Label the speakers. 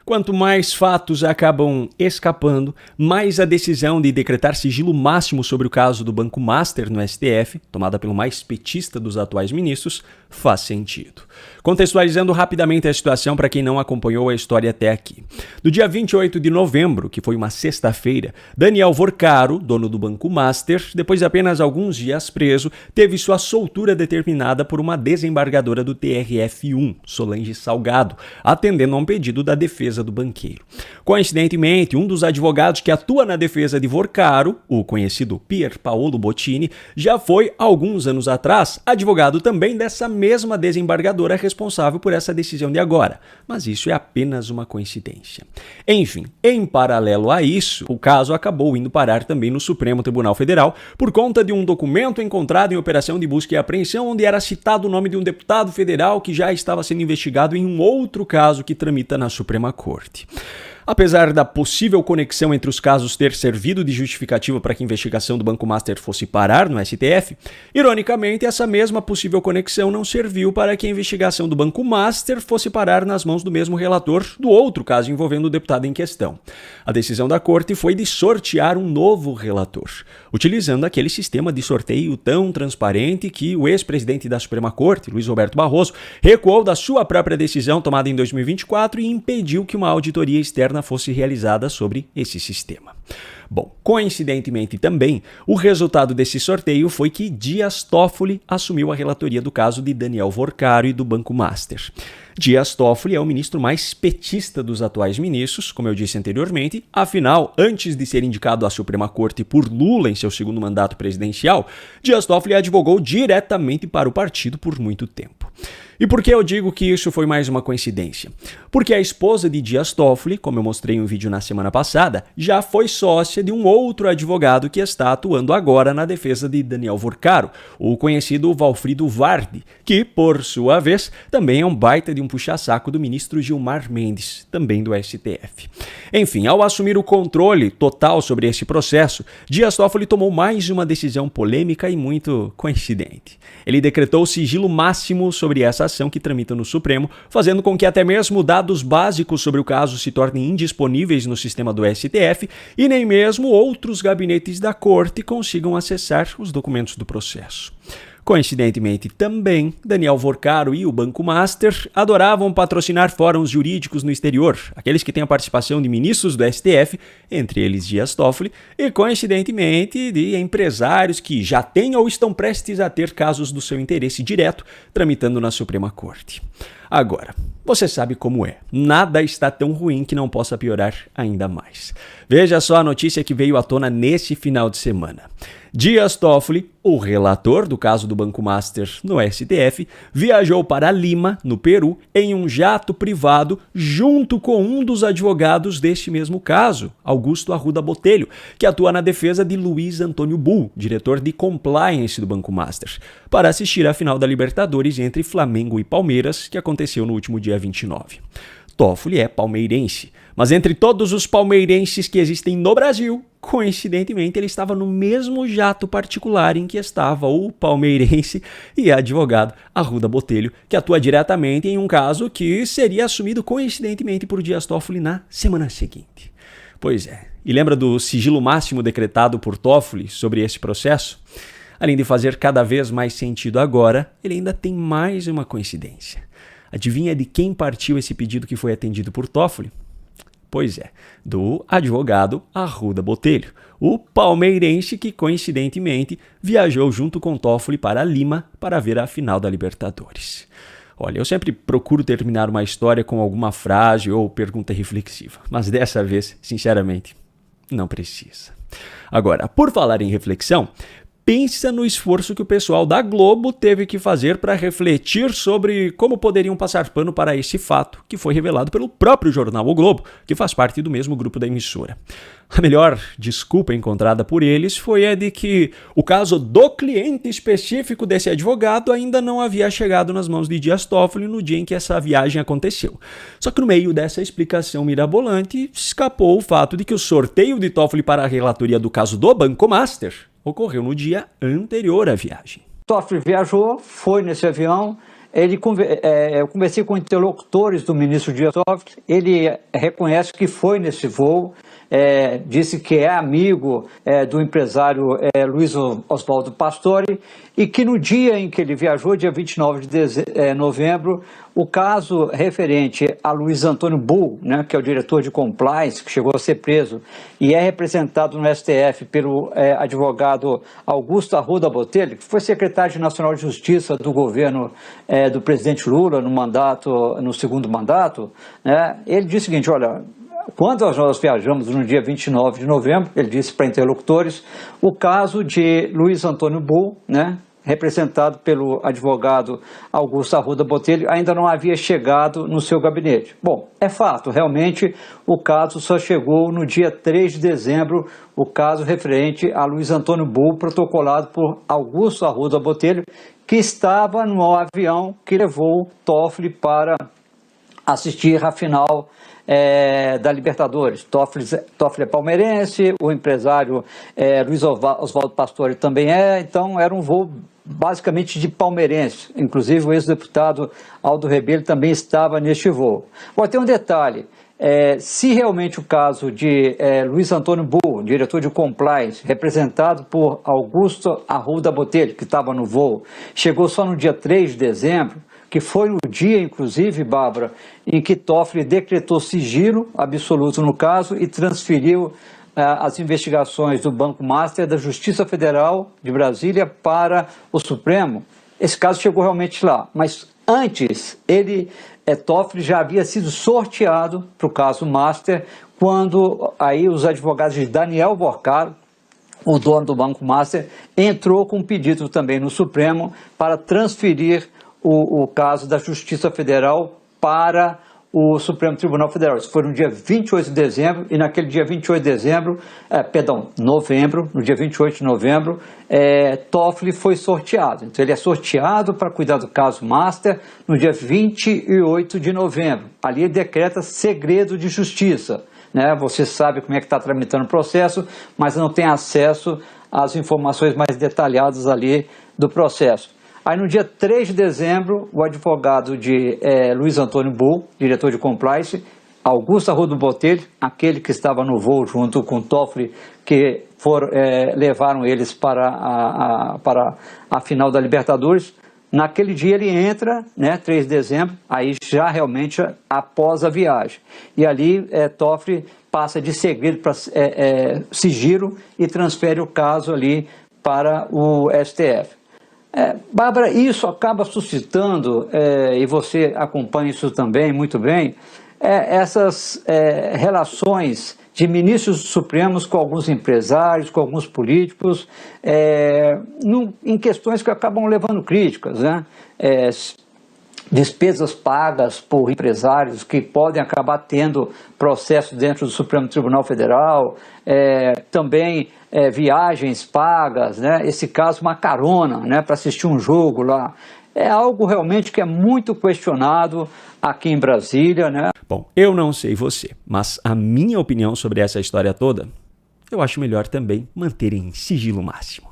Speaker 1: Quanto mais fatos acabam escapando, mais a decisão de decretar sigilo máximo sobre o caso do Banco Master no STF, tomada pelo mais petista dos atuais ministros, faz sentido. Contextualizando rapidamente a situação para quem não acompanhou a história até aqui. No dia 28 de novembro, que foi uma sexta-feira, Daniel Vorcaro, dono do Banco Master, depois de apenas alguns dias preso, teve sua soltura determinada por uma desembargadora do TRF1, Solange Salgado, atendendo a um pedido da defesa do banqueiro. Coincidentemente, um dos advogados que atua na defesa de Vorcaro, o conhecido Pier Paolo Bottini, já foi, alguns anos atrás, advogado também dessa mesma desembargadora responsável por essa decisão de agora. Mas isso é apenas uma coincidência. Enfim, em paralelo a isso, o caso acabou indo parar também no Supremo Tribunal Federal por conta de um documento encontrado em operação de busca e apreensão onde era citado o nome de um deputado federal que já estava sendo investigado em um outro caso que tramita na Suprema Corte. Apesar da possível conexão entre os casos ter servido de justificativa para que a investigação do Banco Master fosse parar no STF, ironicamente, essa mesma possível conexão não serviu para que a investigação do Banco Master fosse parar nas mãos do mesmo relator do outro caso envolvendo o deputado em questão. A decisão da Corte foi de sortear um novo relator, utilizando aquele sistema de sorteio tão transparente que o ex-presidente da Suprema Corte, Luiz Roberto Barroso, recuou da sua própria decisão tomada em 2024 e impediu que uma auditoria externa fosse realizada sobre esse sistema. Bom, coincidentemente também, o resultado desse sorteio foi que Dias Toffoli assumiu a relatoria do caso de Daniel Vorcaro e do Banco Master. Dias Toffoli é o ministro mais petista dos atuais ministros, como eu disse anteriormente, afinal, antes de ser indicado à Suprema Corte por Lula em seu segundo mandato presidencial, Dias Toffoli advogou diretamente para o partido por muito tempo. E por que eu digo que isso foi mais uma coincidência? Porque a esposa de Dias Toffoli, como eu mostrei em um vídeo na semana passada, já foi sócia de um outro advogado que está atuando agora na defesa de Daniel Vorcaro, o conhecido Valfrido Vardi, que, por sua vez, também é um baita de um puxa-saco do ministro Gilmar Mendes, também do STF. Enfim, ao assumir o controle total sobre esse processo, Dias Toffoli tomou mais uma decisão polêmica e muito coincidente. Ele decretou o sigilo máximo sobre essa ação que tramita no Supremo, fazendo com que até mesmo dados básicos sobre o caso se tornem indisponíveis no sistema do STF e nem mesmo outros gabinetes da Corte consigam acessar os documentos do processo. Coincidentemente também, Daniel Vorcaro e o Banco Master adoravam patrocinar fóruns jurídicos no exterior, aqueles que têm a participação de ministros do STF, entre eles Dias Toffoli, e coincidentemente de empresários que já têm ou estão prestes a ter casos do seu interesse direto tramitando na Suprema Corte. Agora, você sabe como é. Nada está tão ruim que não possa piorar ainda mais. Veja só a notícia que veio à tona nesse final de semana. Dias Toffoli, o relator do caso do Banco Master no STF, viajou para Lima, no Peru, em um jato privado junto com um dos advogados deste mesmo caso, Augusto Arruda Botelho, que atua na defesa de Luiz Antônio Bull, diretor de compliance do Banco Master, para assistir à final da Libertadores entre Flamengo e Palmeiras, que aconteceu no último dia 29. Toffoli é palmeirense, mas entre todos os palmeirenses que existem no Brasil, coincidentemente ele estava no mesmo jato particular em que estava o palmeirense e advogado Arruda Botelho, que atua diretamente em um caso que seria assumido coincidentemente por Dias Toffoli na semana seguinte. Pois é, e lembra do sigilo máximo decretado por Toffoli sobre esse processo? Além de fazer cada vez mais sentido agora, ele ainda tem mais uma coincidência. Adivinha de quem partiu esse pedido que foi atendido por Toffoli? Pois é, do advogado Arruda Botelho, o palmeirense que coincidentemente viajou junto com Toffoli para Lima para ver a final da Libertadores. Olha, eu sempre procuro terminar uma história com alguma frase ou pergunta reflexiva, mas dessa vez, sinceramente, não precisa. Agora, por falar em reflexão, pensa no esforço que o pessoal da Globo teve que fazer para refletir sobre como poderiam passar pano para esse fato, que foi revelado pelo próprio jornal O Globo, que faz parte do mesmo grupo da emissora. A melhor desculpa encontrada por eles foi a de que o caso do cliente específico desse advogado ainda não havia chegado nas mãos de Dias Toffoli no dia em que essa viagem aconteceu. Só que no meio dessa explicação mirabolante, escapou o fato de que o sorteio de Toffoli para a relatoria do caso do Banco Master ocorreu no dia anterior à viagem.
Speaker 2: Toffoli viajou, foi nesse avião, eu conversei com interlocutores do ministro Dias Toffoli, ele reconhece que foi nesse voo, disse que é amigo do empresário Luiz Oswaldo Pastore, e que no dia em que ele viajou, dia 29 de novembro, o caso referente a Luiz Antônio Bull, né, que é o diretor de compliance, que chegou a ser preso e é representado no STF pelo advogado Augusto Arruda Botelho, que foi secretário nacional de Justiça do governo do presidente Lula no segundo mandato, né, ele disse o seguinte: olha, quando nós viajamos no dia 29 de novembro, ele disse para interlocutores, o caso de Luiz Antônio Bull, né, representado pelo advogado Augusto Arruda Botelho, ainda não havia chegado no seu gabinete. Bom, é fato, realmente o caso só chegou no dia 3 de dezembro, o caso referente a Luiz Antônio Bull, protocolado por Augusto Arruda Botelho, que estava no avião que levou Toffoli para assistir a final da Libertadores. Toffoli é palmeirense, o empresário Luiz Oswaldo Pastore também então era um voo basicamente de palmeirense, inclusive o ex-deputado Aldo Rebelo também estava neste voo. Agora tem um detalhe, se realmente o caso de Luiz Antônio Bull, diretor de compliance, representado por Augusto Arruda Botelho, que estava no voo, chegou só no dia 3 de dezembro, que foi o dia, inclusive, Bárbara, em que Toffoli decretou sigilo absoluto no caso e transferiu as investigações do Banco Master da Justiça Federal de Brasília para o Supremo. Esse caso chegou realmente lá, mas antes Toffoli já havia sido sorteado para o caso Master, quando aí os advogados de Daniel Borcaro, o dono do Banco Master, entrou com um pedido também no Supremo para transferir o caso da Justiça Federal para o Supremo Tribunal Federal. Isso foi no dia 28 de dezembro, e naquele dia 28 de dezembro, novembro, no dia 28 de novembro, Toffoli foi sorteado. Então ele é sorteado para cuidar do caso Master no dia 28 de novembro. Ali ele decreta segredo de justiça, né? Você sabe como é que está tramitando o processo, mas não tem acesso às informações mais detalhadas ali do processo. Aí no dia 3 de dezembro, o advogado de Luiz Antônio Bull, diretor de compliance, Augusto Arruda Botelho, aquele que estava no voo junto com Toffoli, que levaram eles para a final da Libertadores. Naquele dia ele entra, né, 3 de dezembro, aí já realmente após a viagem. E ali Toffoli passa de segredo para sigilo e transfere o caso ali para o STF. Bárbara, isso acaba suscitando, e você acompanha isso também muito bem, essas relações de ministros supremos com alguns empresários, com alguns políticos, em questões que acabam levando críticas, né? Despesas pagas por empresários que podem acabar tendo processo dentro do Supremo Tribunal Federal, também viagens pagas, né? Esse caso, uma carona, né, para assistir um jogo lá. É algo realmente que é muito questionado aqui em Brasília, né?
Speaker 1: Bom, eu não sei você, mas a minha opinião sobre essa história toda, eu acho melhor também manter em sigilo máximo.